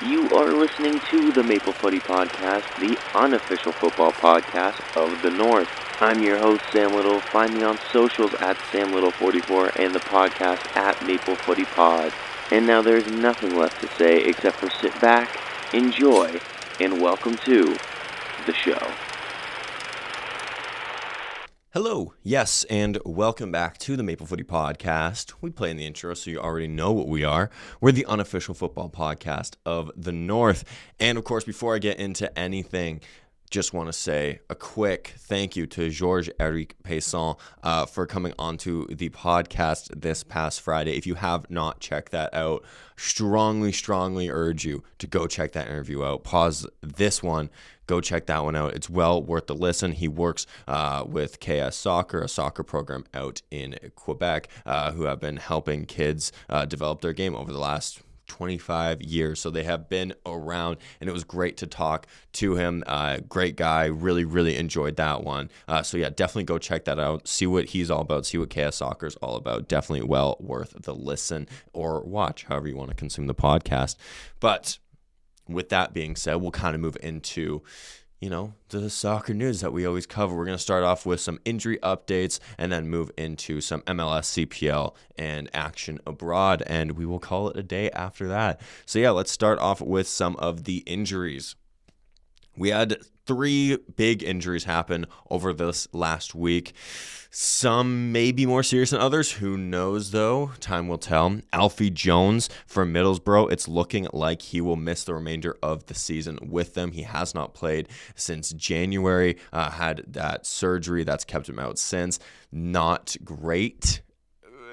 You are listening to the Maple Footy Podcast, the unofficial football podcast of the North. I'm your host, Sam Little. Find me on socials at SamLittle44 and the podcast at Maple Footy Pod. And now there's nothing left to say except for sit back, enjoy, and welcome to the show. Hello, yes, and welcome back to the Maple Footy Podcast. We play in the intro, so you already know what we are. We're the unofficial football podcast of the North. And of course, before I get into anything, just want to say a quick thank you to Georges-Éric Painson for coming onto the podcast this past Friday. If you have not checked that out, strongly urge you to go check that interview out. Pause this one. Go check that one out. It's well worth the listen. He works with KS Soccer, a soccer program out in Quebec, who have been helping kids develop their game over the last 25 years. So they have been around, and it was great to talk to him. Great guy. Really enjoyed that one. So yeah, definitely go check that out. See what he's all about. See what KS Soccer is all about. Definitely well worth the listen or watch, however you want to consume the podcast. But with that being said, we'll kind of move into, the soccer news that we always cover. We're going to start off with some injury updates and then move into some MLS, CPL, and action abroad, and we will call it a day after that. So yeah, let's start off with some of the injuries. We had 3 big injuries happen over this last week. Some may be more serious than others. Who knows, though? Time will tell. Alfie Jones from Middlesbrough. It's looking like he will miss the remainder of the season with them. He has not played since January. Had that surgery that's kept him out since. Not great,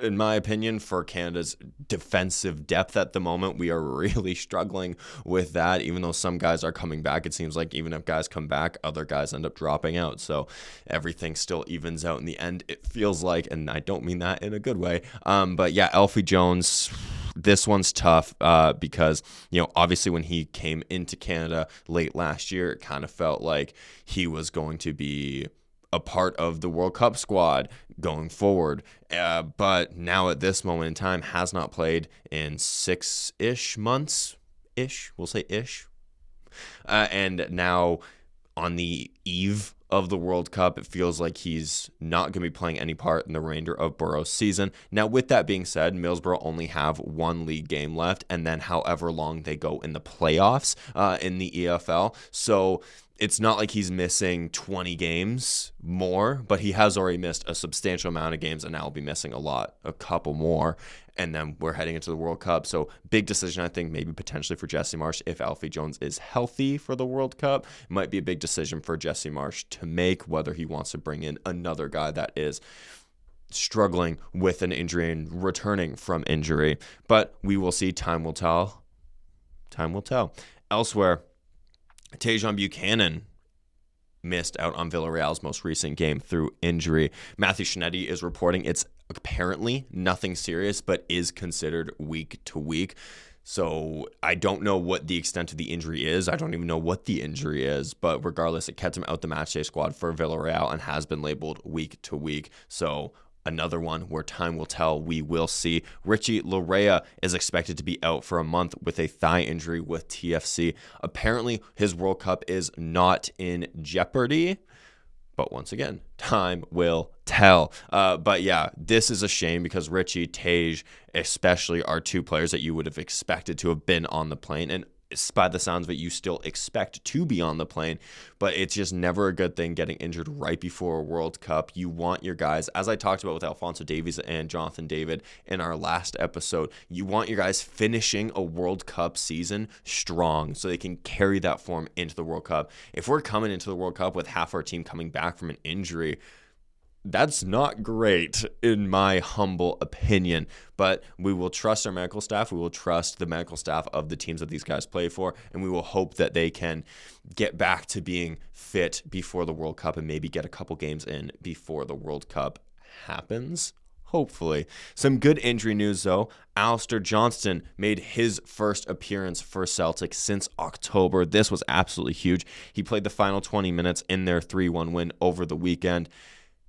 in my opinion, for Canada's defensive depth at the moment. We are really struggling with that. Even though some guys are coming back, it seems like even if guys come back, other guys end up dropping out. So everything still evens out in the end, it feels like, and I don't mean that in a good way. But yeah, Alfie Jones, this one's tough because, obviously when he came into Canada late last year, it kind of felt like he was going to be a part of the World Cup squad going forward. But now at this moment in time, has not played in 6-ish months-ish. We'll say ish. And now on the eve of the World Cup, it feels like he's not going to be playing any part in the remainder of Burrow's season. Now, with that being said, Middlesbrough only have 1 league game left, and then however long they go in the playoffs in the EFL. So it's not like he's missing 20 games more, but he has already missed a substantial amount of games, and now will be missing a couple more. And then we're heading into the World Cup. So big decision, I think, maybe potentially for Jesse Marsch. If Alfie Jones is healthy for the World Cup, it might be a big decision for Jesse Marsch to make, whether he wants to bring in another guy that is struggling with an injury and returning from injury. But we will see. Time will tell. Time will tell. Elsewhere, Tajon Buchanan missed out on Villarreal's most recent game through injury. Matthew Shinetti is reporting it's apparently nothing serious, but is considered week to week. So I don't know what the extent of the injury is. I don't even know what the injury is, but regardless, it kept him out the matchday squad for Villarreal and has been labeled week to week. So another one where time will tell. We will see. Richie Laryea is expected to be out for a month with a thigh injury with TFC. Apparently, his World Cup is not in jeopardy. But once again, time will tell. But yeah, this is a shame because Richie, Tage, especially, are 2 players that you would have expected to have been on the plane. And by the sounds of it, you still expect to be on the plane, but it's just never a good thing getting injured right before a World Cup. You want your guys, as I talked about with Alphonso Davies and Jonathan David in our last episode, you want your guys finishing a World Cup season strong so they can carry that form into the World Cup. If we're coming into the World Cup with half our team coming back from an injury, that's not great, in my humble opinion. But we will trust our medical staff. We will trust the medical staff of the teams that these guys play for. And we will hope that they can get back to being fit before the World Cup and maybe get a couple games in before the World Cup happens. Hopefully. Some good injury news, though. Alistair Johnston made his first appearance for Celtic since October. This was absolutely huge. He played the final 20 minutes in their 3-1 win over the weekend.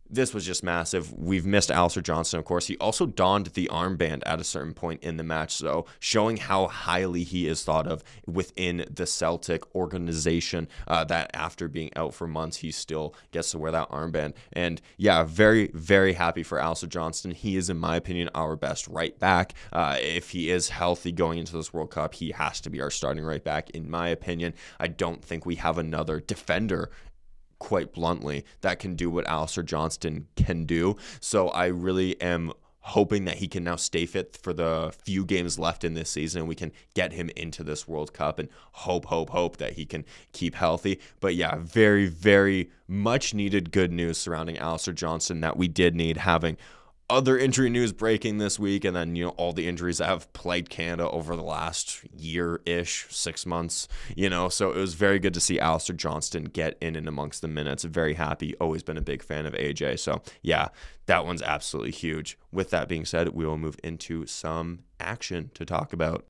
this was just massive. We've missed Alistair Johnston, of course. He also donned the armband at a certain point in the match, so showing how highly he is thought of within the Celtic organization, that after being out for months, he still gets to wear that armband. And yeah, very, very happy for Alistair Johnston. He is, in my opinion, our best right back. If he is healthy going into this World Cup, he has to be our starting right back, in my opinion. I don't think we have another defender, quite bluntly, that can do what Alistair Johnston can do. So I really am hoping that he can now stay fit for the few games left in this season, and we can get him into this World Cup, and hope that he can keep healthy. But yeah, very, very much needed good news surrounding Alistair Johnston that we did need, having other injury news breaking this week, and then, all the injuries that have plagued Canada over the last year-ish, 6 months, so it was very good to see Alistair Johnston get in and amongst the minutes. Very happy, always been a big fan of AJ, so yeah, that one's absolutely huge. With that being said, we will move into some action to talk about.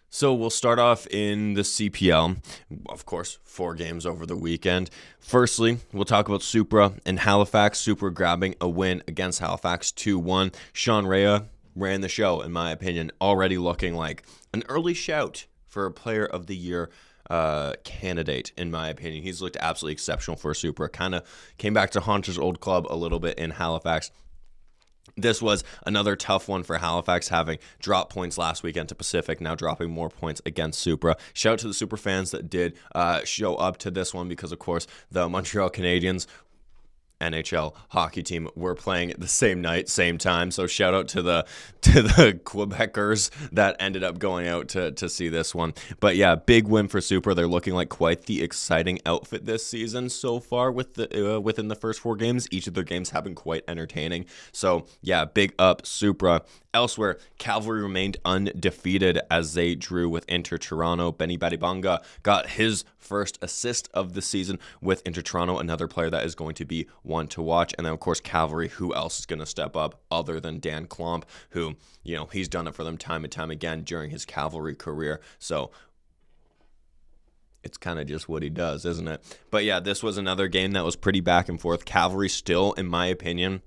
So we'll start off in the CPL, of course, 4 games over the weekend. Firstly, we'll talk about Supra and Halifax. Supra grabbing a win against Halifax 2-1. Sean Laryea ran the show, in my opinion, already looking like an early shout for a Player of the Year candidate, in my opinion. He's looked absolutely exceptional for Supra. Kind of came back to haunt his old club a little bit in Halifax. This was another tough one for Halifax, having dropped points last weekend to Pacific, now dropping more points against Supra. Shout out to the Supra fans that did show up to this one, because, of course, the Montreal Canadiens, NHL hockey team, were playing the same night, same time. So shout out to the Quebecers that ended up going out to see this one. But yeah, big win for Supra. They're looking like quite the exciting outfit this season so far with the within the first 4 games. Each of their games have been quite entertaining. So yeah, big up Supra. Elsewhere, Cavalry remained undefeated as they drew with Inter Toronto. Benny Badibanga got his first assist of the season with Inter Toronto, another player that is going to be one to watch. And then, of course, Cavalry, who else is going to step up other than Dan Klomp, who, he's done it for them time and time again during his Cavalry career. So it's kind of just what he does, isn't it? But yeah, this was another game that was pretty back and forth. Cavalry still, in my opinion,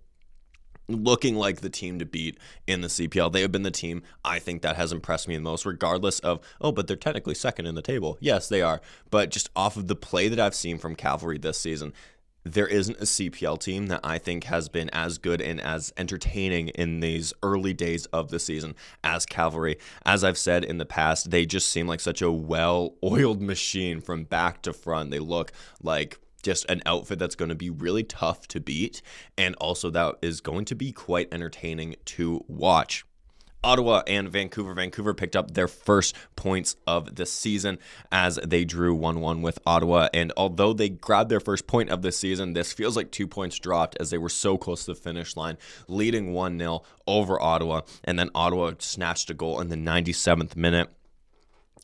looking like the team to beat in the CPL. They have been the team, I think, that has impressed me the most, regardless of, but they're technically second in the table. Yes, they are. But just off of the play that I've seen from Cavalry this season, there isn't a CPL team that I think has been as good and as entertaining in these early days of the season as Cavalry. As I've said in the past, they just seem like such a well-oiled machine from back to front. They look like just an outfit that's going to be really tough to beat, and also that is going to be quite entertaining to watch. Ottawa and Vancouver. Vancouver picked up their first points of the season as they drew 1-1 with Ottawa. And although they grabbed their first point of the season, this feels like 2 points dropped as they were so close to the finish line, leading 1-0 over Ottawa. And then Ottawa snatched a goal in the 97th minute.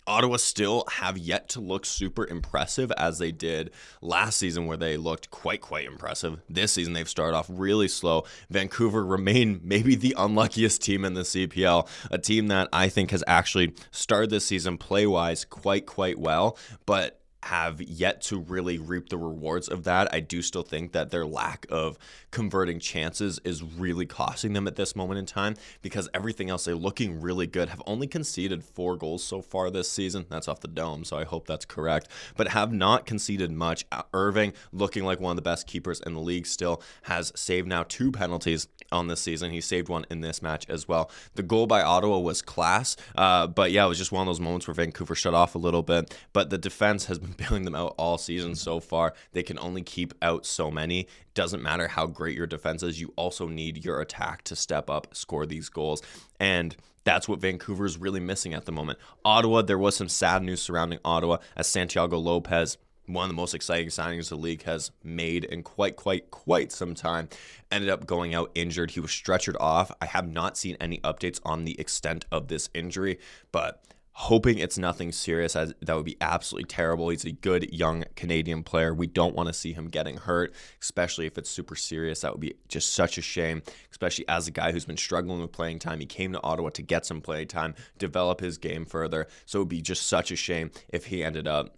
Ottawa still have yet to look super impressive as they did last season, where they looked quite impressive. This season, they've started off really slow. Vancouver remain maybe the unluckiest team in the CPL, a team that I think has actually started this season play-wise quite well, but have yet to really reap the rewards of that. I do still think that their lack of converting chances is really costing them at this moment in time, because everything else, they're looking really good. Have only conceded 4 goals so far this season. That's off the dome, so I hope that's correct. But have not conceded much. Irving, looking like one of the best keepers in the league still, has saved now 2 penalties on this season. He saved one in this match as well. The goal by Ottawa was class, but yeah, it was just one of those moments where Vancouver shut off a little bit, but the defense has been bailing them out all season so far. They can only keep out so many. Doesn't matter how great your defense is, you also need your attack to step up, score these goals, and that's what Vancouver is really missing at the moment. Ottawa, there was some sad news surrounding Ottawa as Santiago Lopez, one of the most exciting signings the league has made in quite some time, ended up going out injured. He was stretchered off. I have not seen any updates on the extent of this injury, but hoping it's nothing serious, as that would be absolutely terrible. He's a good young Canadian player. We don't want to see him getting hurt, especially if it's super serious. That would be just such a shame, especially as a guy who's been struggling with playing time. He came to Ottawa to get some play time, develop his game further. So it would be just such a shame if he ended up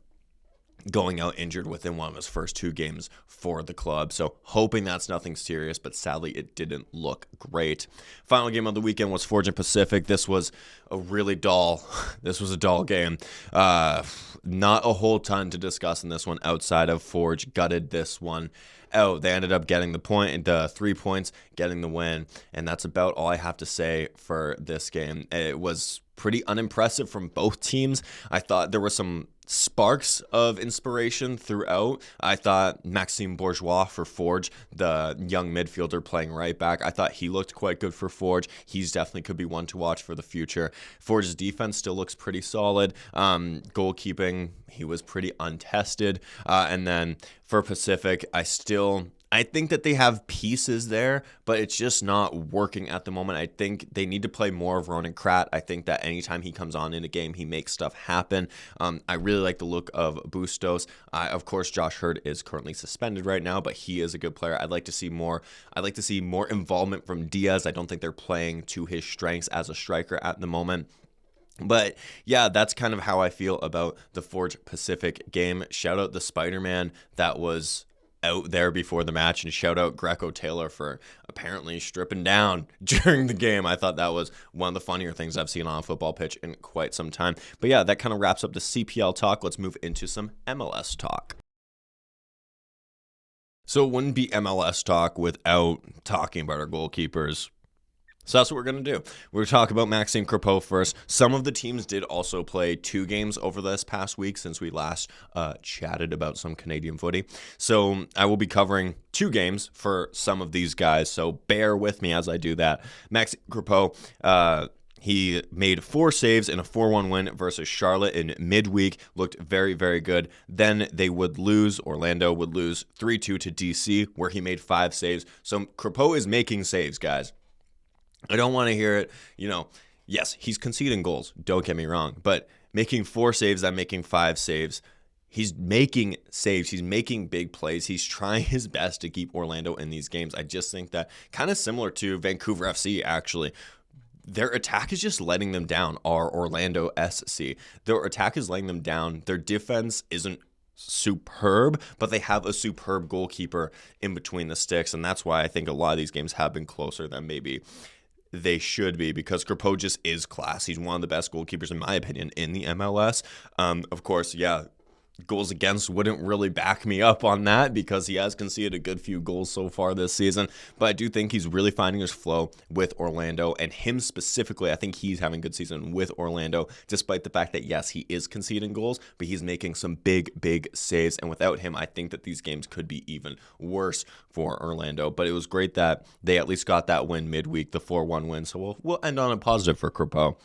going out injured within one of his first 2 games for the club. So hoping that's nothing serious, but sadly it didn't look great. Final game of the weekend was Forge and Pacific. This was a dull game. Not a whole ton to discuss in this one outside of Forge gutted this one out. They ended up getting the 3 points, getting the win, and that's about all I have to say for this game. It was pretty unimpressive from both teams. I thought there were some sparks of inspiration throughout. I thought Maxime Bourgeois for Forge, the young midfielder playing right back, I thought he looked quite good for Forge. He's definitely could be one to watch for the future. Forge's defense still looks pretty solid. Goalkeeping, he was pretty untested. And then for Pacific, I think that they have pieces there, but it's just not working at the moment. I think they need to play more of Ronan Krat. I think that anytime he comes on in a game, he makes stuff happen. I really like the look of Bustos. Of course, Josh Hurd is currently suspended right now, but he is a good player. I'd like to see more involvement from Diaz. I don't think they're playing to his strengths as a striker at the moment. But yeah, that's kind of how I feel about the Forge Pacific game. Shout out the Spider-Man that was out there before the match, and shout out Greco Taylor for apparently stripping down during the game. I thought that was one of the funnier things I've seen on a football pitch in quite some time. But yeah, that kind of wraps up the CPL talk. Let's move into some MLS talk. So it wouldn't be MLS talk without talking about our goalkeepers. So that's what we're going to do. We're going to talk about Maxime Crépeau first. Some of the teams did also play 2 games over this past week since we last chatted about some Canadian footy. So I will be covering 2 games for some of these guys. So bear with me as I do that. Maxime Crépeau, he made 4 saves in a 4-1 win versus Charlotte in midweek. Looked very, very good. Then Orlando would lose 3-2 to DC, where he made 5 saves. So Crépeau is making saves, guys. I don't want to hear it, yes, he's conceding goals, don't get me wrong, but making 4 saves, I'm making 5 saves. He's making saves, he's making big plays, he's trying his best to keep Orlando in these games. I just think that kind of similar to Vancouver FC, actually. Their attack is just letting them down, our Orlando SC. Their attack is letting them down. Their defense isn't superb, but they have a superb goalkeeper in between the sticks, and that's why I think a lot of these games have been closer than maybe they should be, because Crépeau just is class. He's one of the best goalkeepers, in my opinion, in the MLS. Of course, yeah, goals against wouldn't really back me up on that because he has conceded a good few goals so far this season. But I do think he's really finding his flow with Orlando, and him specifically, I think he's having a good season with Orlando, despite the fact that, yes, he is conceding goals, but he's making some big, big saves. And without him, I think that these games could be even worse for Orlando. But it was great that they at least got that win midweek, the 4-1 win. So we'll end on a positive for Crépeau.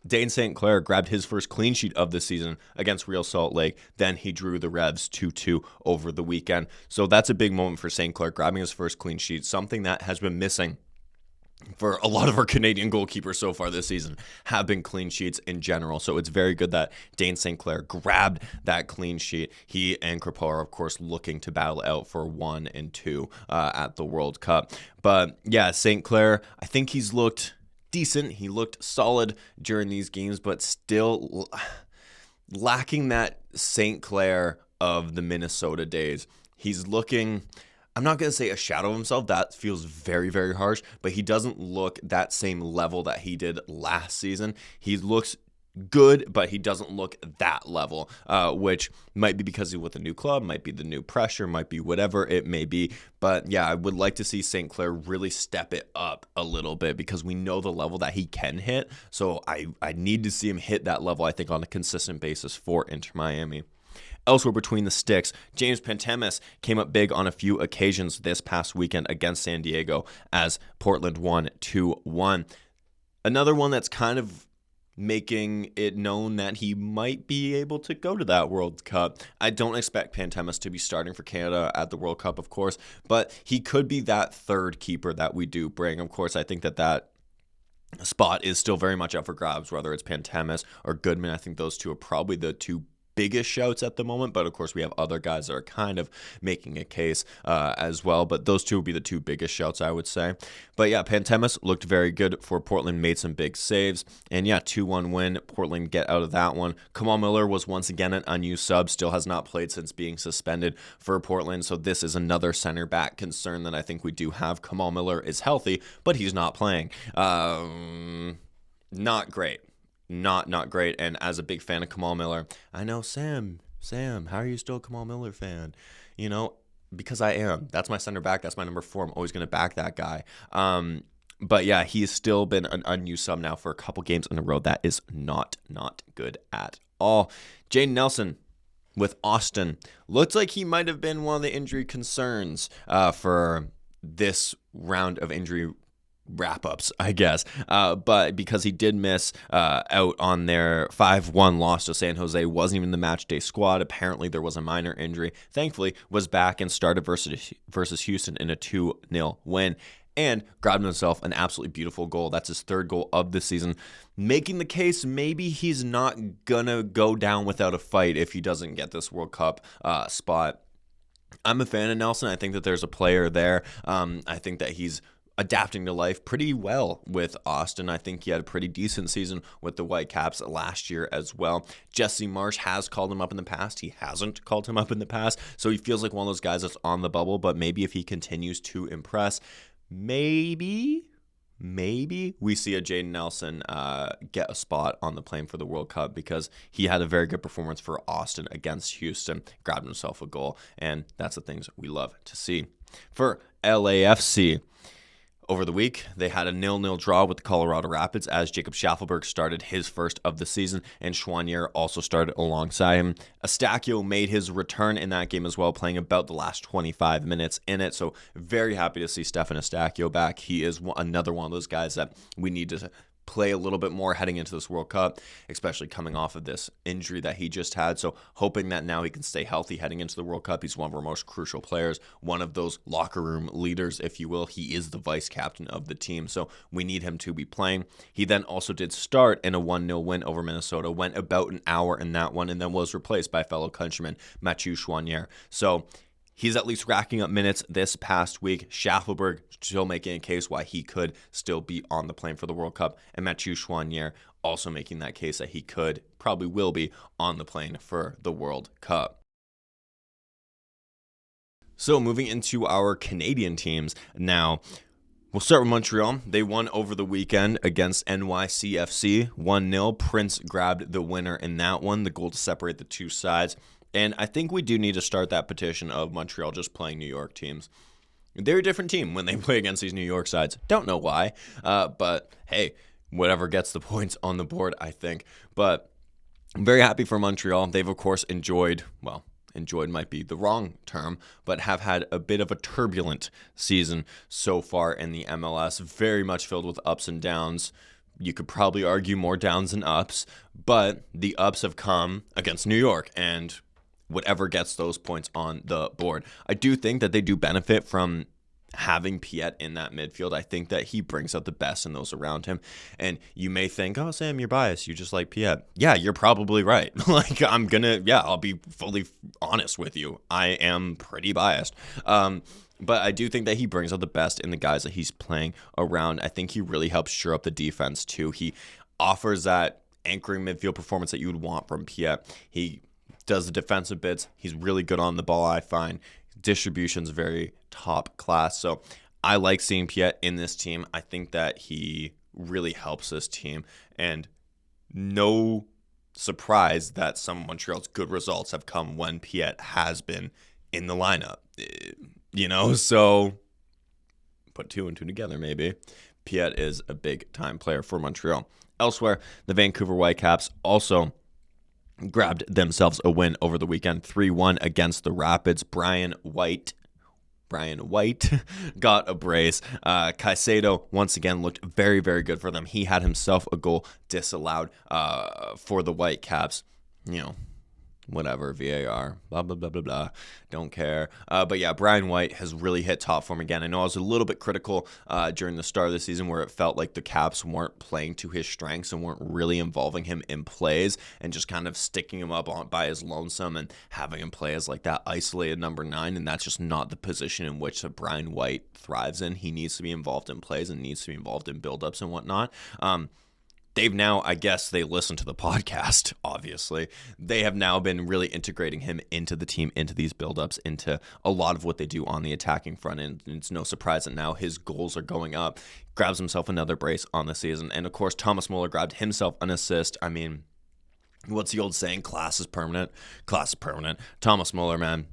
Dane St. Clair grabbed his first clean sheet of the season against Real Salt Lake. Then he drew the Revs 2-2 over the weekend. So that's a big moment for St. Clair, grabbing his first clean sheet, something that has been missing for a lot of our Canadian goalkeepers so far this season, have been clean sheets in general. So it's very good that Dane St. Clair grabbed that clean sheet. He and Crépeau are, of course, looking to battle out for 1 and 2 at the World Cup. But yeah, St. Clair, I think he's looked decent. He looked solid during these games, but still lacking that St. Clair of the Minnesota days. He's looking, I'm not going to say a shadow of himself. That feels very, very harsh, but he doesn't look that same level that he did last season. He looks good, but he doesn't look that level, which might be because he's with a new club, might be the new pressure, might be whatever it may be. But yeah, I would like to see St. Clair really step it up a little bit, because we know the level that he can hit. So I need to see him hit that level, I think, on a consistent basis for Inter Miami. Elsewhere between the sticks, James Pantemis came up big on a few occasions this past weekend against San Diego as Portland won 2-1. Another one that's kind of making it known that he might be able to go to that World Cup. I don't expect Pantemis to be starting for Canada at the World Cup, of course, but he could be that third keeper that we do bring. Of course, I think that spot is still very much up for grabs, whether it's Pantemis or Goodman. I think those two are probably the two biggest shouts at the moment, but of course we have other guys that are kind of making a case as well, but those two would be the two biggest shouts, I would say. But yeah, Pantemis looked very good for Portland, made some big saves, and yeah, 2-1 win. Portland get out of that one. Kamal Millar was once again an unused sub, still has not played since being suspended for Portland, so this is another center back concern that I think we do have. Kamal Millar is healthy, but he's not playing. Not great. Not great. And as a big fan of Kamal Millar, I know, Sam, how are you still a Kamal Millar fan? You know, because I am. That's my center back. That's my number 4. I'm always going to back that guy. But yeah, he's still been an unused sub now for a couple games in a row. That is not good at all. Jaden Nelson with Austin. Looks like he might have been one of the injury concerns for this round of injury wrap-ups, I guess. But because he did miss out on their 5-1 loss to San Jose, wasn't even the match day squad. Apparently there was a minor injury. Thankfully, was back and started versus Houston in a 2-0 win. And grabbed himself an absolutely beautiful goal. That's his 3rd goal of the season, making the case maybe he's not gonna go down without a fight if he doesn't get this World Cup spot. I'm a fan of Nelson. I think that there's a player there. I think that he's adapting to life pretty well with Austin. I think he had a pretty decent season with the Whitecaps last year as well. Jesse Marsch has called him up in the past. He hasn't called him up in the past, so he feels like one of those guys that's on the bubble, but maybe if he continues to impress, maybe we see a Jaden Nelson get a spot on the plane for the World Cup, because he had a very good performance for Austin against Houston, grabbed himself a goal, and that's the things we love to see. For LAFC, over the week, they had a 0-0 draw with the Colorado Rapids as Jacob Schaffelberg started his first of the season, and Chouanier also started alongside him. Eustáquio made his return in that game as well, playing about the last 25 minutes in it, so very happy to see Stefan Eustáquio back. He is another one of those guys that we need to play a little bit more heading into this World Cup, especially coming off of this injury that he just had. So hoping that now he can stay healthy heading into the World Cup. He's one of our most crucial players, one of those locker room leaders, if you will. He is the vice captain of the team, so we need him to be playing. He then also did start in a 1-0 win over Minnesota, went about an hour in that one, and then was replaced by fellow countryman Mathieu Chouanier. So he's at least racking up minutes this past week. Schaffelberg still making a case why he could still be on the plane for the World Cup. And Mathieu Chouanier also making that case that he probably will be on the plane for the World Cup. So moving into our Canadian teams now. We'll start with Montreal. They won over the weekend against NYCFC 1-0. Prince grabbed the winner in that one, the goal to separate the two sides. And I think we do need to start that petition of Montreal just playing New York teams. They're a different team when they play against these New York sides. Don't know why, but hey, whatever gets the points on the board, I think. But I'm very happy for Montreal. They've, of course, enjoyed might be the wrong term, but have had a bit of a turbulent season so far in the MLS, very much filled with ups and downs. You could probably argue more downs than ups, but the ups have come against New York, and whatever gets those points on the board. I do think that they do benefit from having Piet in that midfield. I think that he brings out the best in those around him. And you may think, oh, Sam, you're biased. You just like Piet. Yeah, you're probably right. I'll be fully honest with you. I am pretty biased. But I do think that he brings out the best in the guys that he's playing around. I think he really helps shore up the defense too. He offers that anchoring midfield performance that you would want from Piet. He does the defensive bits. He's really good on the ball, I find. Distribution's very top class. So I like seeing Piet in this team. I think that he really helps this team. And no surprise that some of Montreal's good results have come when Piet has been in the lineup. So put 2 and 2 together maybe. Piet is a big-time player for Montreal. Elsewhere, the Vancouver Whitecaps also grabbed themselves a win over the weekend, 3-1 against the Rapids. Brian White got a brace. Caicedo once again looked very, very good for them. He had himself a goal disallowed for the Whitecaps. whatever, VAR, blah, blah, blah, blah, blah. Don't care. But yeah, Brian White has really hit top form again. I know I was a little bit critical during the start of the season where it felt like the Caps weren't playing to his strengths and weren't really involving him in plays and just kind of sticking him up by his lonesome and having him play as like that isolated number 9. And that's just not the position in which Brian White thrives in. He needs to be involved in plays and needs to be involved in buildups and whatnot. They've now, I guess they listen to the podcast, obviously. They have now been really integrating him into the team, into these buildups, into a lot of what they do on the attacking front. And it's no surprise that now his goals are going up. Grabs himself another brace on the season. And of course, Thomas Millar grabbed himself an assist. I mean, what's the old saying? Class is permanent. Class is permanent. Thomas Millar, man.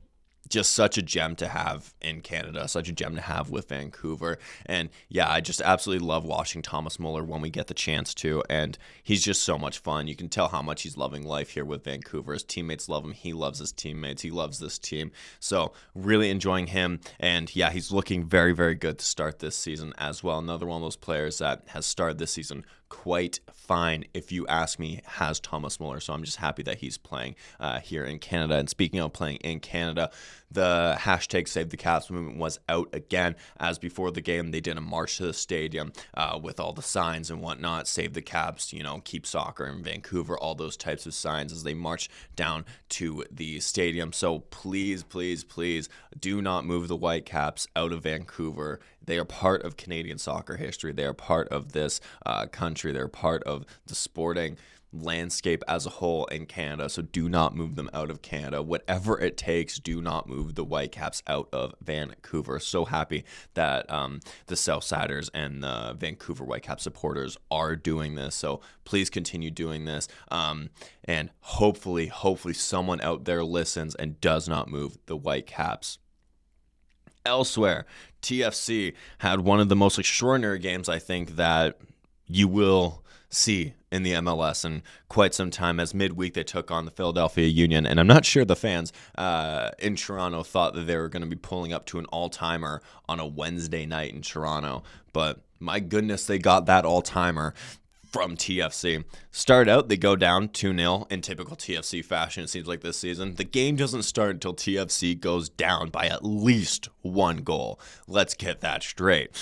Just such a gem to have in Canada, such a gem to have with Vancouver. And yeah, I just absolutely love watching Thomas Millar when we get the chance to. And he's just so much fun. You can tell how much he's loving life here with Vancouver. His teammates love him. He loves his teammates. He loves this team. So really enjoying him. And yeah, he's looking very, very good to start this season as well. Another one of those players that has started this season quite fine, if you ask me, has Thomas Millar. So I'm just happy that he's playing here in Canada. And speaking of playing in Canada, the hashtag Save the Caps movement was out again. As before the game, they did a march to the stadium with all the signs and whatnot. Save the Caps, keep soccer in Vancouver, all those types of signs as they march down to the stadium. So please, please, please do not move the Whitecaps out of Vancouver. They are part of Canadian soccer history. They are part of this country. They're part of the sporting landscape as a whole in Canada. So do not move them out of Canada. Whatever it takes, do not move the Whitecaps out of Vancouver. So happy that the Southsiders and the Vancouver Whitecaps supporters are doing this. So please continue doing this. And hopefully someone out there listens and does not move the Whitecaps. Elsewhere, TFC had one of the most extraordinary games, I think, that you will see in the MLS in quite some time, as midweek they took on the Philadelphia Union. And I'm not sure the fans in Toronto thought that they were going to be pulling up to an all-timer on a Wednesday night in Toronto. But my goodness, they got that all-timer from TFC. Start out, they go down 2-0 in typical TFC fashion, it seems like this season. The game doesn't start until TFC goes down by at least 1 goal. Let's get that straight.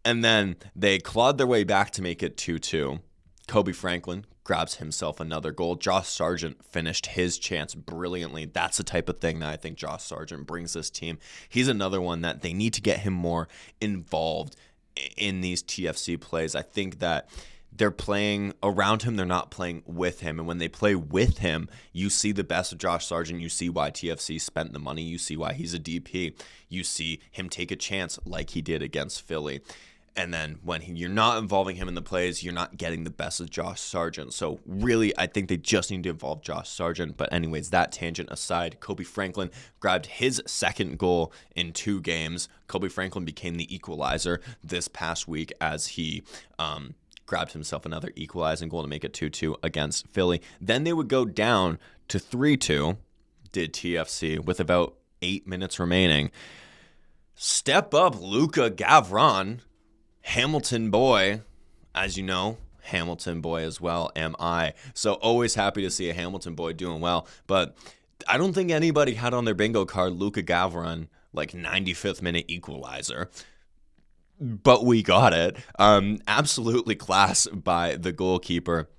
And then they clawed their way back to make it 2-2. Kobe Franklin grabs himself another goal. Josh Sargent finished his chance brilliantly. That's the type of thing that I think Josh Sargent brings this team. He's another one that they need to get him more involved in these TFC plays. I think that they're playing around him. They're not playing with him. And when they play with him, you see the best of Josh Sargent. You see why TFC spent the money. You see why he's a DP. You see him take a chance like he did against Philly. And then when you're not involving him in the plays, you're not getting the best of Josh Sargent. So really, I think they just need to involve Josh Sargent. But anyways, that tangent aside, Kobe Franklin grabbed his second goal in 2 games. Kobe Franklin became the equalizer this past week as he grabbed himself another equalizing goal to make it 2-2 against Philly. Then they would go down to 3-2, did TFC, with about 8 minutes remaining. Step up Luka Gavran, Hamilton boy, as you know, Hamilton boy as well am I. So always happy to see a Hamilton boy doing well. But I don't think anybody had on their bingo card Luka Gavran, like 95th minute equalizer. But we got it. Absolutely class by the goalkeeper.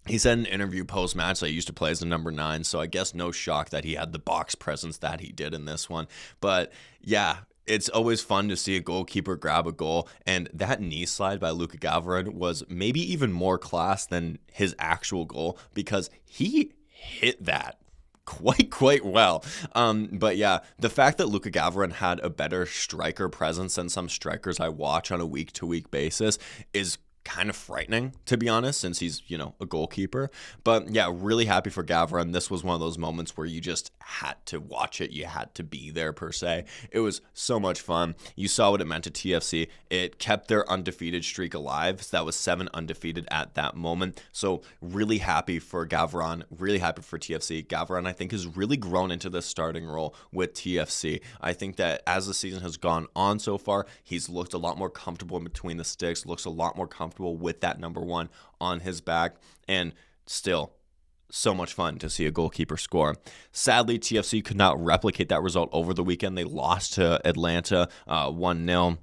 He said in an interview post-match that he used to play as the number 9, so I guess no shock that he had the box presence that he did in this one. But yeah, it's always fun to see a goalkeeper grab a goal, and that knee slide by Luka Gavran was maybe even more class than his actual goal because he hit that quite well. But yeah, the fact that Luka Gavran had a better striker presence than some strikers I watch on a week-to-week basis is kind of frightening, to be honest, since he's, a goalkeeper. But yeah, really happy for Gavran. This was one of those moments where you just had to watch it. You had to be there, per se. It was so much fun. You saw what it meant to TFC. It kept their undefeated streak alive. So that was 7 undefeated at that moment. So really happy for Gavran. Really happy for TFC. Gavran, I think, has really grown into this starting role with TFC. I think that as the season has gone on so far, he's looked a lot more comfortable in between the sticks, looks a lot more comfortable with that number 1 on his back, and still so much fun to see a goalkeeper score. Sadly, TFC could not replicate that result over the weekend. They lost to Atlanta 1-0.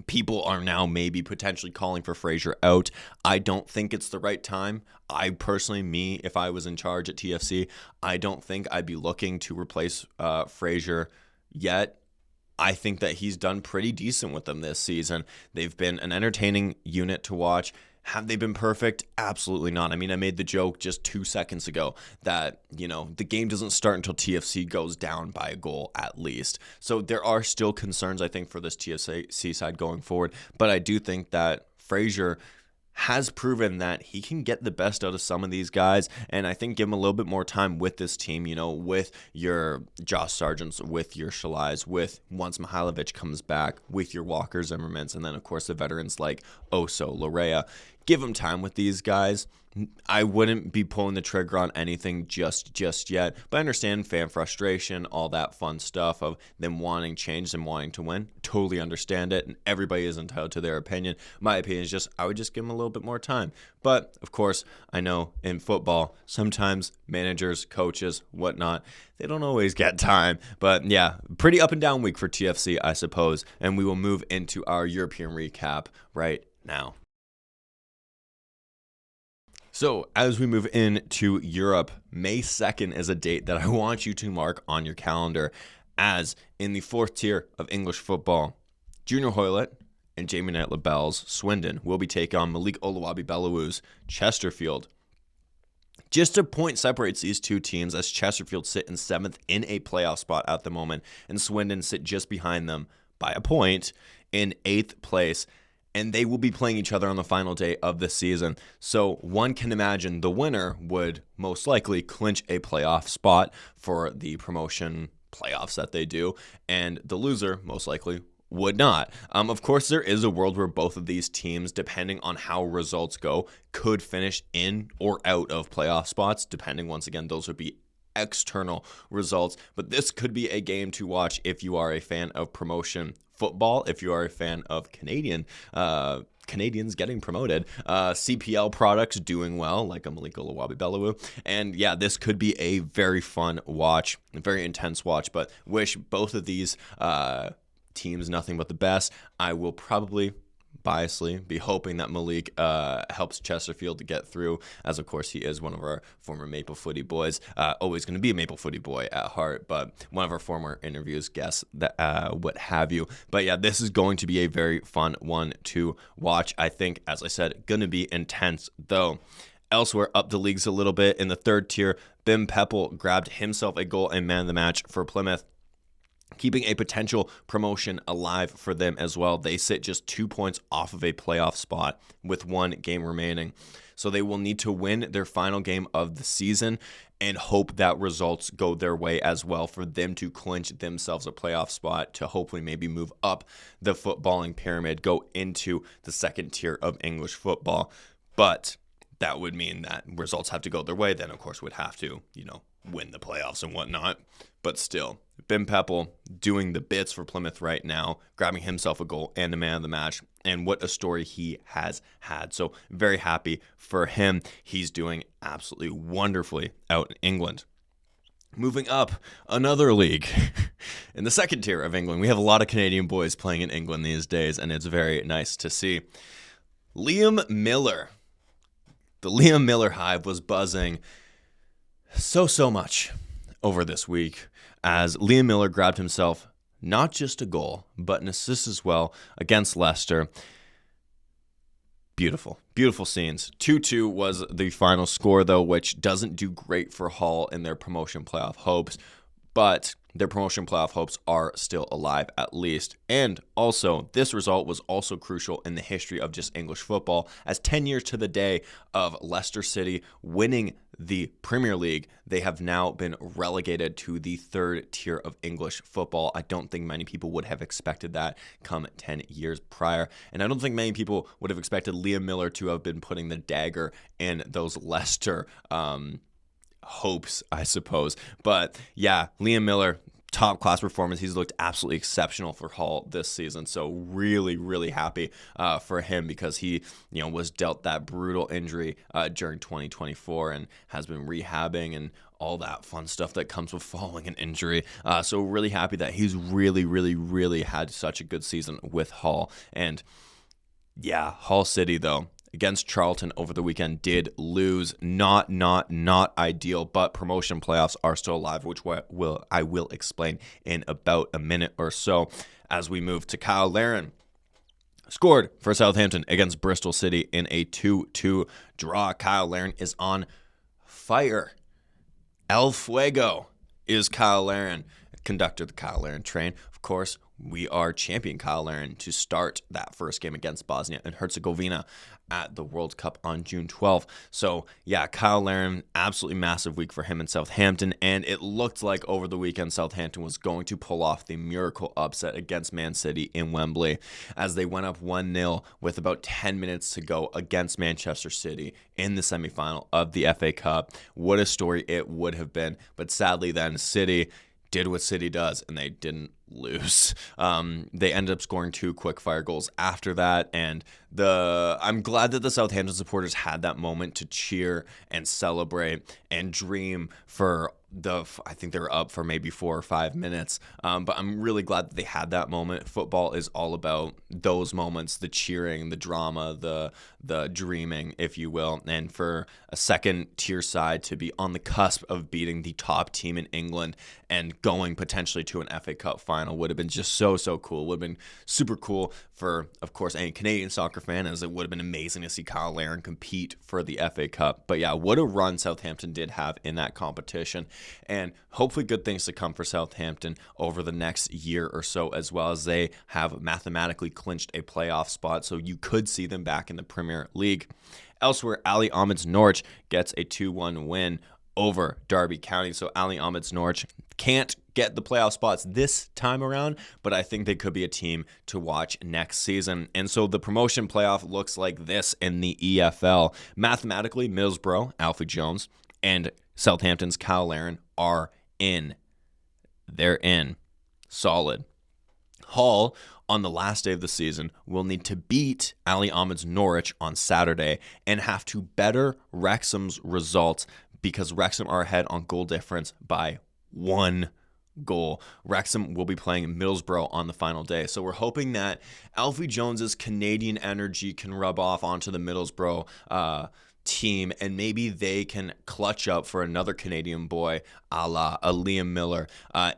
People are now maybe potentially calling for Fraser out. I don't think it's the right time. I personally, if I was in charge at TFC, I don't think I'd be looking to replace Fraser yet. I think that he's done pretty decent with them this season. They've been an entertaining unit to watch. Have they been perfect? Absolutely not. I mean, I made the joke just 2 seconds ago that, the game doesn't start until TFC goes down by a goal at least. So there are still concerns, I think, for this TFC side going forward. But I do think that Fraser has proven that he can get the best out of some of these guys, and I think give him a little bit more time with this team, with your Josh Sargents, with your Shalais, with once Mihailovic comes back, with your Walker Zimmermans, and then, of course, the veterans like Oso, Laryea. Give him time with these guys. I wouldn't be pulling the trigger on anything just yet, but I understand fan frustration, all that fun stuff of them wanting change and wanting to win. Totally understand it, and everybody is entitled to their opinion. My opinion is just I would just give them a little bit more time. But, of course, I know in football, sometimes managers, coaches, whatnot, they don't always get time. But, yeah, pretty up and down week for TFC, I suppose, and we will move into our European recap right now. So, as we move into Europe, May 2nd is a date that I want you to mark on your calendar, as in the 4th tier of English football, Junior Hoylett and Jamie Knight LaBelle's Swindon will be taking on Malik Oluwabi-Belawu's Chesterfield. Just a point separates these two teams, as Chesterfield sit in 7th in a playoff spot at the moment, and Swindon sit just behind them by a point in 8th place. And they will be playing each other on the final day of the season. So one can imagine the winner would most likely clinch a playoff spot for the promotion playoffs that they do, and the loser most likely would not. Of course, there is a world where both of these teams, depending on how results go, could finish in or out of playoff spots, depending, once again, those would be external results. But this could be a game to watch if you are a fan of promotion football, if you are a fan of Canadians getting promoted, CPL products doing well, like a Malik Oluwabi-Belawu. And yeah, this could be a very fun watch, a very intense watch, but wish both of these teams nothing but the best. I will probably biasly be hoping that Malik helps Chesterfield to get through, as of course he is one of our former Maple Footy boys, always going to be a Maple Footy boy at heart, but one of our former interviews, guests, that what have you. But yeah, this is going to be a very fun one to watch. I think, as I said, going to be intense though. Elsewhere, up the leagues a little bit in the 3rd tier, Bim Pepple grabbed himself a goal and man of the match for Plymouth, keeping a potential promotion alive for them as well. They sit just 2 points off of a playoff spot with 1 game remaining. So they will need to win their final game of the season and hope that results go their way as well for them to clinch themselves a playoff spot to hopefully maybe move up the footballing pyramid, go into the 2nd tier of English football. But that would mean that results have to go their way. Then, of course, would have to, win the playoffs and whatnot. But still, Bim Pepple doing the bits for Plymouth right now, grabbing himself a goal and a man of the match. And what a story he has had. So very happy for him. He's doing absolutely wonderfully out in England. Moving up another league in the 2nd tier of England. We have a lot of Canadian boys playing in England these days, and it's very nice to see. Liam Millar. The Liam Millar hive was buzzing so much over this week, as Liam Millar grabbed himself not just a goal, but an assist as well against Leicester. Beautiful scenes. 2-2 was the final score, though, which doesn't do great for Hull in their promotion playoff hopes, but their promotion playoff hopes are still alive at least. And also, this result was also crucial in the history of just English football, as 10 years to the day of Leicester City winning the Premier League, they have now been relegated to the 3rd tier of English football. I don't think many people would have expected that come 10 years prior. And I don't think many people would have expected Liam Millar to have been putting the dagger in those Leicester hopes, I suppose. But yeah, Liam Millar top class performance. He's looked absolutely exceptional for Hull this season. So really, really happy for him, because he, was dealt that brutal injury during 2024 and has been rehabbing and all that fun stuff that comes with following an injury. So really happy that he's really, really, really had such a good season with Hull. And yeah, Hull City though, against Charlton over the weekend, did lose. Not ideal, but promotion playoffs are still alive, which I will explain in about a minute or so. As we move to Cyle Larin, scored for Southampton against Bristol City in a 2-2 draw. Cyle Larin is on fire. El Fuego is Cyle Larin, conductor of the Cyle Larin train. Of course, we are champion Cyle Larin to start that first game against Bosnia and Herzegovina at the World Cup on June 12th. So yeah, Cyle Larin, absolutely massive week for him in Southampton, and it looked like over the weekend Southampton was going to pull off the miracle upset against Man City in Wembley, as they went up 1-0 with about 10 minutes to go against Manchester City in the semifinal of the FA Cup. What a story it would have been, but sadly then City did what City does, and they didn't lose. They ended up scoring 2 quick-fire goals after that, and I'm glad that the Southampton supporters had that moment to cheer and celebrate and dream for I think they were up for maybe 4 or 5 minutes, but I'm really glad that they had that moment. Football is all about those moments, the cheering, the drama, the dreaming, if you will, and for a second-tier side to be on the cusp of beating the top team in England and going potentially to an FA Cup final would have been just so cool. It would have been super cool for, of course, any Canadian soccer fan, as it would have been amazing to see Cyle Larin compete for the FA Cup. But yeah, what a run Southampton did have in that competition. And hopefully good things to come for Southampton over the next year or so, as well, as they have mathematically clinched a playoff spot. So you could see them back in the Premier League. Elsewhere, Ali Ahmed's Norwich gets a 2-1 win over Derby County. So Ali Ahmed's Norwich can't get the playoff spots this time around, but I think they could be a team to watch next season. And so the promotion playoff looks like this in the EFL. Mathematically, Middlesbrough, Alfie Jones, and Southampton's Cyle Larin are in. They're in. Solid. Hull, on the last day of the season, will need to beat Ali Ahmed's Norwich on Saturday and have to better Wrexham's results, because Wrexham are ahead on goal difference by 1 goal. Wrexham will be playing Middlesbrough on the final day. So we're hoping that Alfie Jones's Canadian energy can rub off onto the Middlesbrough team, and maybe they can clutch up for another Canadian boy a la Liam Millar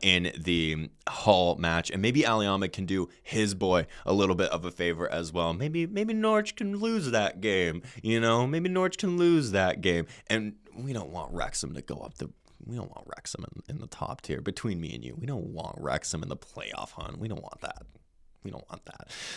in the Hull match, and maybe Ali Ahmed can do his boy a little bit of a favor as well. Maybe Norwich can lose that game, maybe Norwich can lose that game, and we don't want Wrexham to go up we don't want Wrexham in the top tier. Between me and you, we don't want Wrexham in the playoff hunt. We don't want that.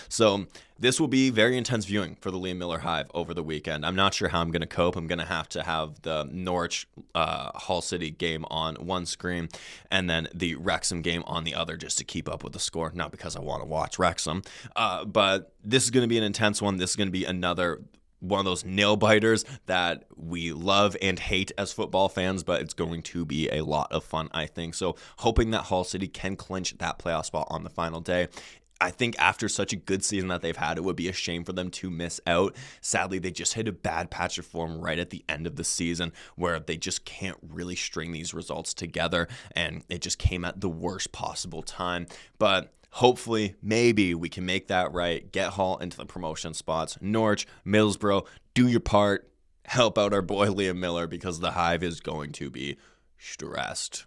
So this will be very intense viewing for the Liam Millar Hive over the weekend. I'm not sure how I'm going to cope. I'm going to have the Norwich Hull City game on one screen and then the Wrexham game on the other, just to keep up with the score. Not because I want to watch Wrexham, but this is going to be an intense one. This is going to be another one of those nail biters that we love and hate as football fans, but it's going to be a lot of fun, I think. So hoping that Hull City can clinch that playoff spot on the final day. I think after such a good season that they've had, it would be a shame for them to miss out. Sadly, they just hit a bad patch of form right at the end of the season where they just can't really string these results together, and it just came at the worst possible time. But hopefully, maybe we can make that right, get Hull into the promotion spots. Norwich, Middlesbrough, do your part. Help out our boy Liam Millar, because the Hive is going to be stressed.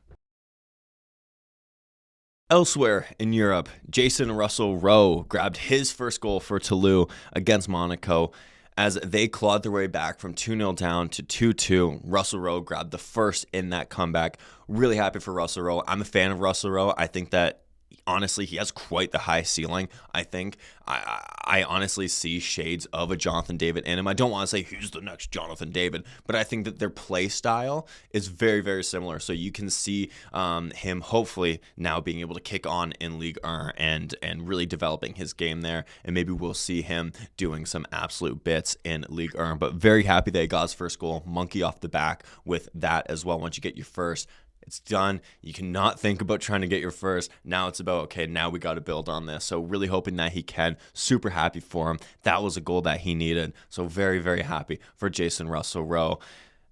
Elsewhere in Europe, Jason Russell-Rowe grabbed his first goal for Toulouse against Monaco as they clawed their way back from 2-0 down to 2-2. Russell-Rowe grabbed the first in that comeback. Really happy for Russell-Rowe. I'm a fan of Russell-Rowe. I think that honestly, he has quite the high ceiling. I think I honestly see shades of a Jonathan David in him. I don't want to say who's the next Jonathan David, but I think that their play style is very, very similar. So you can see him hopefully now being able to kick on in Ligue 1 and really developing his game there. And maybe we'll see him doing some absolute bits in Ligue 1. But very happy that he got his first goal. Monkey off the back with that as well. Once you get your first, It's done. You cannot think about trying to get your first. Now it's about, okay, now we got to build on this. So really hoping that he can. Super happy for him. That was a goal that he needed. So very, very happy for Jason Russell-Rowe.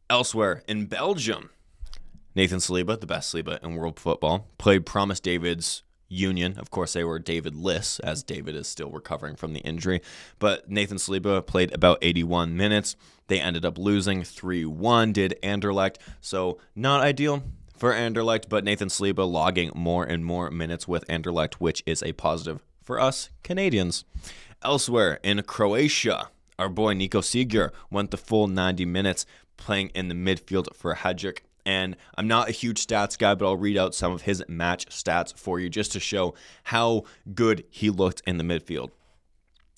Elsewhere in Belgium, Nathan Saliba, the best Saliba in world football, played Promise David's union. Of course, they were David-less, as David is still recovering from the injury. But Nathan Saliba played about 81 minutes. They ended up losing 3-1, did Anderlecht. So not ideal for Anderlecht, but Nathan Saliba logging more and more minutes with Anderlecht, which is a positive for us Canadians. Elsewhere in Croatia, our boy Nico Sigur went the full 90 minutes playing in the midfield for Hajduk. And I'm not a huge stats guy, but I'll read out some of his match stats for you just to show how good he looked in the midfield.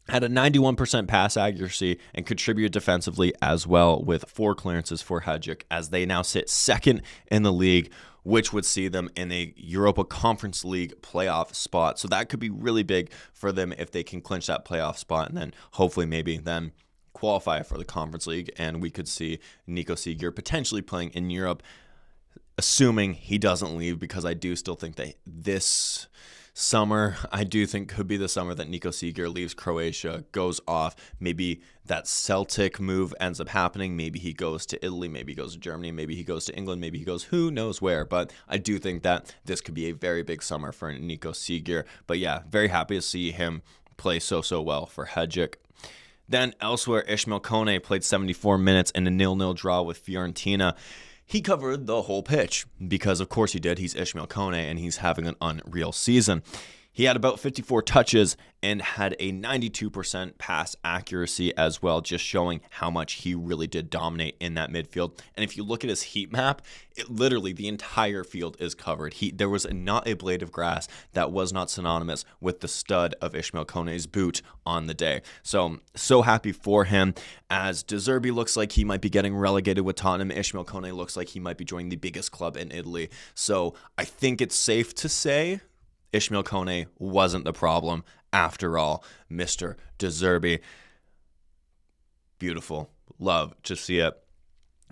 Had a 91% pass accuracy and contributed defensively as well with 4 clearances for Hajduk, as they now sit second in the league, which would see them in a Europa Conference League playoff spot. So that could be really big for them if they can clinch that playoff spot and then hopefully maybe then qualify for the Conference League, and we could see Nico Sigur potentially playing in Europe, assuming he doesn't leave, because I do still think that this summer, I do think could be the summer that Nico Sigur leaves Croatia, goes off. Maybe that Celtic move ends up happening. Maybe he goes to Italy, maybe he goes to Germany, maybe he goes to England, maybe he goes who knows where. But I do think that this could be a very big summer for Nico Sigur. But yeah, very happy to see him play so well for Hajduk. Then elsewhere, Ismail Koné played 74 minutes in a 0-0 draw with Fiorentina. He covered the whole pitch because, of course, he did. He's Ismail Koné, and he's having an unreal season. He had about 54 touches and had a 92% pass accuracy as well, just showing how much he really did dominate in that midfield. And if you look at his heat map, literally the entire field is covered. There was not a blade of grass that was not synonymous with the stud of Ismail Koné's boot on the day. So happy for him, as De Zerbi looks like he might be getting relegated with Tottenham. Ismail Koné looks like he might be joining the biggest club in Italy. So I think it's safe to say Ismail Koné wasn't the problem after all, Mr. De Zerbi. Beautiful. Love to see it.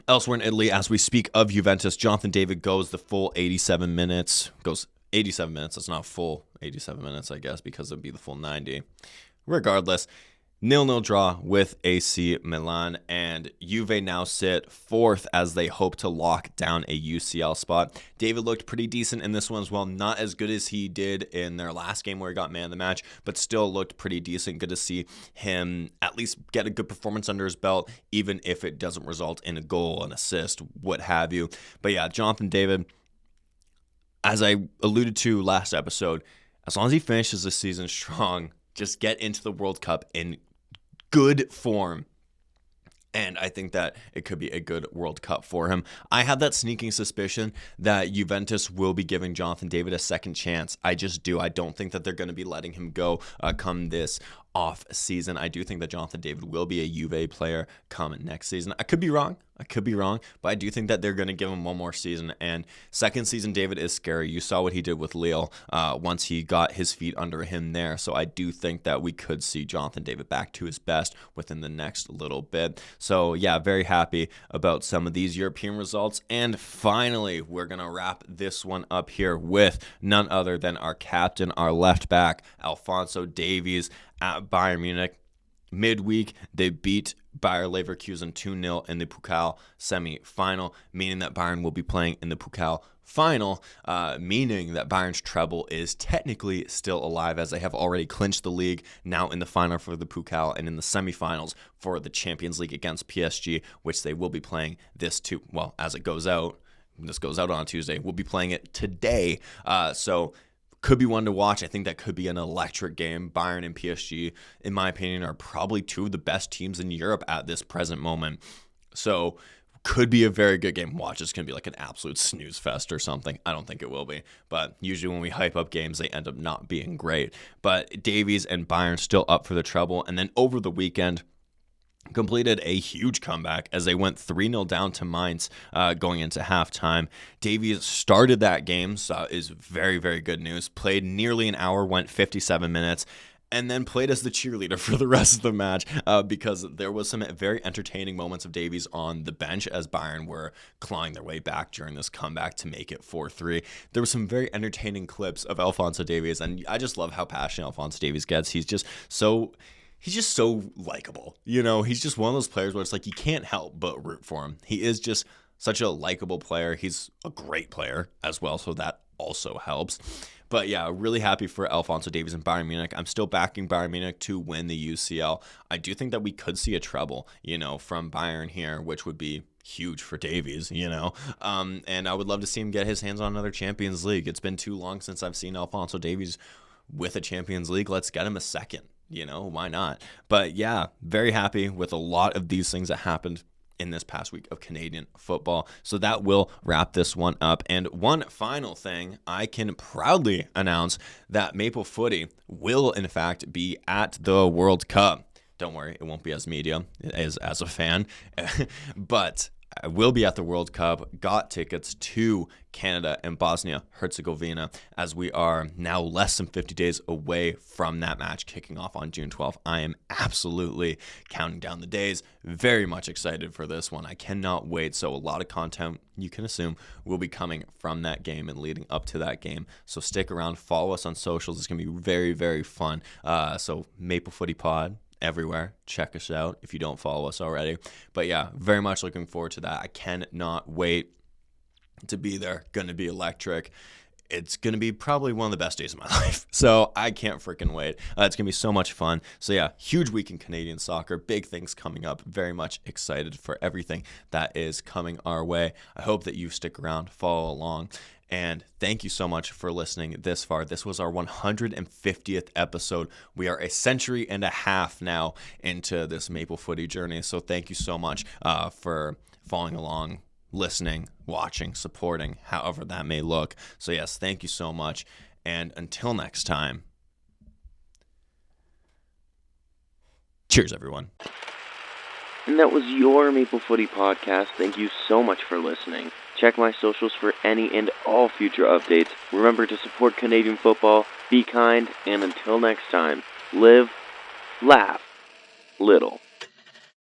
Elsewhere in Italy, as we speak of Juventus, Jonathan David goes the full 87 minutes. Goes 87 minutes. That's not full 87 minutes, I guess, because it would be the full 90. Regardless, 0-0 draw with AC Milan, and Juve now sit 4th as they hope to lock down a UCL spot. David looked pretty decent in this one as well. Not as good as he did in their last game where he got man of the match, but still looked pretty decent. Good to see him at least get a good performance under his belt, even if it doesn't result in a goal, an assist, what have you. But yeah, Jonathan David, as I alluded to last episode, as long as he finishes the season strong, just get into the World Cup in good form, and I think that it could be a good World Cup for him. I have that sneaking suspicion that Juventus will be giving Jonathan David a second chance. I just do. I don't think that they're going to be letting him go come this off season. I do think that Jonathan David will be a Juve player come next season. I could be wrong, but I do think that they're going to give him one more season. And second season David is scary. You saw what he did with Lille once he got his feet under him there. So I do think that we could see Jonathan David back to his best within the next little bit. So yeah, very happy about some of these European results. And finally, we're going to wrap this one up here with none other than our captain, our left back, Alphonso Davies, at Bayern Munich. Midweek, they beat Bayer Leverkusen 2-0 in the Pokal semi-final, meaning that Bayern will be playing in the Pokal final, meaning that Bayern's treble is technically still alive, as they have already clinched the league, now in the final for the Pokal and in the semi-finals for the Champions League against PSG, which they will be playing as it goes out. This goes out on Tuesday. We'll be playing it today. So could be one to watch. I think that could be an electric game. Bayern and PSG, in my opinion, are probably two of the best teams in Europe at this present moment. So could be a very good game. Watch, it's going to be like an absolute snooze fest or something. I don't think it will be. But usually when we hype up games, they end up not being great. But Davies and Bayern still up for the treble. And then over the weekend, completed a huge comeback as they went 3-0 down to Mainz going into halftime. Davies started that game, so is very, very good news. Played nearly an hour, went 57 minutes, and then played as the cheerleader for the rest of the match because there was some very entertaining moments of Davies on the bench as Bayern were clawing their way back during this comeback to make it 4-3. There were some very entertaining clips of Alphonso Davies, and I just love how passionate Alphonso Davies gets. He's just so likable. He's just one of those players where it's like you can't help but root for him. He is just such a likable player. He's a great player as well, so that also helps. But yeah, really happy for Alphonso Davies and Bayern Munich. I'm still backing Bayern Munich to win the UCL. I do think that we could see a treble, from Bayern here, which would be huge for Davies, and I would love to see him get his hands on another Champions League. It's been too long since I've seen Alphonso Davies with a Champions League. Let's get him a second, why not? But yeah, very happy with a lot of these things that happened in this past week of Canadian football. So that will wrap this one up. And one final thing, I can proudly announce that Maple Footy will in fact be at the World Cup. Don't worry, it won't be as media as a fan, but I will be at the World Cup. Got tickets to Canada and Bosnia-Herzegovina as we are now less than 50 days away from that match kicking off on June 12th. I am absolutely counting down the days. Very much excited for this one. I cannot wait. So a lot of content, you can assume, will be coming from that game and leading up to that game. So stick around. Follow us on socials. It's going to be very, very fun. So Maple Footy Pod everywhere. Check us out if you don't follow us already. But yeah, very much looking forward to that. I cannot wait to be there. Going to be electric. It's going to be probably one of the best days of my life. So I can't freaking wait. It's going to be so much fun. So yeah, huge week in Canadian soccer. Big things coming up. Very much excited for everything that is coming our way. I hope that you stick around, follow along. And thank you so much for listening this far. This was our 150th episode. We are a century and a half now into this Maple Footy journey. So thank you so much for following along, listening, watching, supporting, however that may look. So yes, thank you so much. And until next time, cheers, everyone. And that was your Maple Footy podcast. Thank you so much for listening. Check my socials for any and all future updates. Remember to support Canadian football, be kind, and until next time, live, laugh, little.